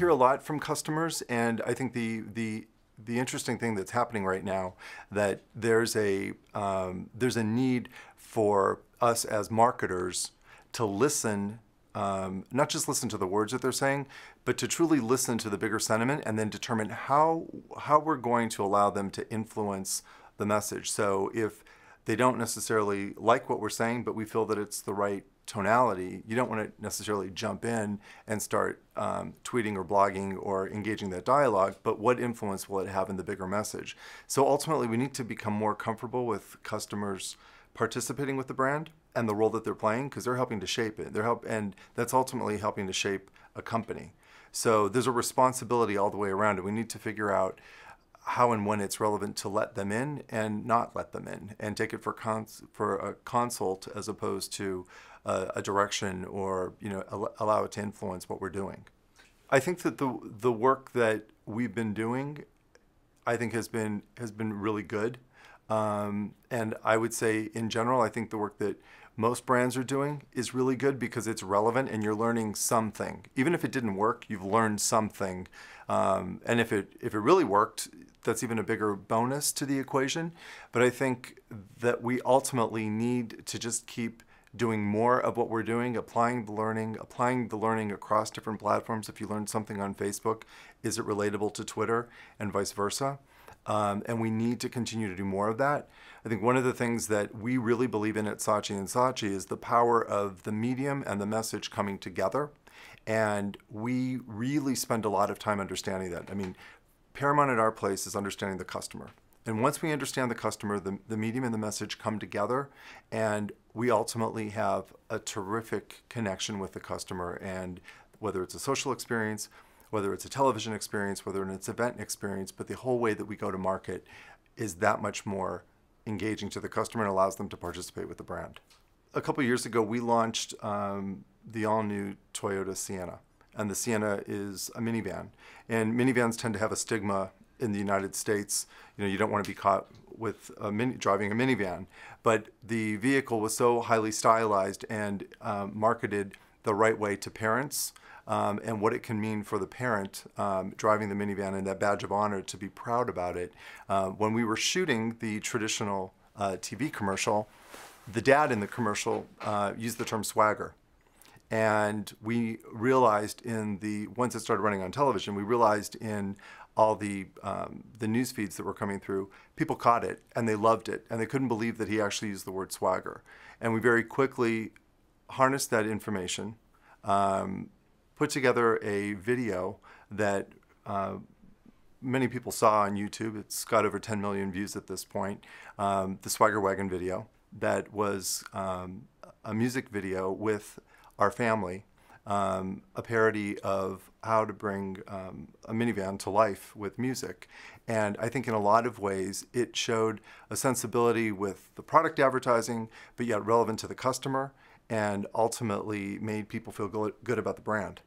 hear a lot from customers, and I think the interesting thing that's happening right now, that there's a need for us as marketers to listen, not just listen to the words that they're saying, but to truly listen to the bigger sentiment and then determine how we're going to allow them to influence the message. So if they don't necessarily like what we're saying, but we feel that it's the right tonality, you don't want to necessarily jump in and start tweeting or blogging or engaging that dialogue, but what influence will it have in the bigger message? So ultimately, we need to become more comfortable with customers participating with the brand and the role that they're playing, because they're helping to shape it. And that's ultimately helping to shape a company. So there's a responsibility all the way around it. We need to figure out how and when it's relevant to let them in and not let them in, and take it for a consult as opposed to a direction, or allow it to influence what we're doing. I think that the work that we've been doing, I think has been really good, and I would say in general, I think the work that most brands are doing is really good because it's relevant and you're learning something. Even if it didn't work, you've learned something, and if it really worked, that's even a bigger bonus to the equation. But I think that we ultimately need to just keep doing more of what we're doing, applying the learning across different platforms. If you learn something on Facebook, is it relatable to Twitter, and vice versa? And we need to continue to do more of that. I think one of the things that we really believe in at Saatchi & Saatchi is the power of the medium and the message coming together. And we really spend a lot of time understanding that. I mean, paramount at our place is understanding the customer. And once we understand the customer, the medium and the message come together, and we ultimately have a terrific connection with the customer. And whether it's a social experience, whether it's a television experience, whether it's an event experience, but the whole way that we go to market is that much more engaging to the customer and allows them to participate with the brand. A couple of years ago, we launched the all-new Toyota Sienna. And the Sienna is a minivan. And minivans tend to have a stigma in the United States. You don't want to be caught with driving a minivan. But the vehicle was so highly stylized and marketed the right way to parents, and what it can mean for the parent driving the minivan, and that badge of honor to be proud about it. When we were shooting the traditional TV commercial, the dad in the commercial used the term swagger. And we realized once it started running on television, we realized in all the news feeds that were coming through, people caught it and they loved it, and they couldn't believe that he actually used the word swagger. And we very quickly harnessed that information, put together a video that many people saw on YouTube. It's got over 10 million views at this point. The Swagger Wagon video, that was a music video with our family, a parody of how to bring a minivan to life with music. And I think in a lot of ways it showed a sensibility with the product advertising, but yet relevant to the customer, and ultimately made people feel good about the brand.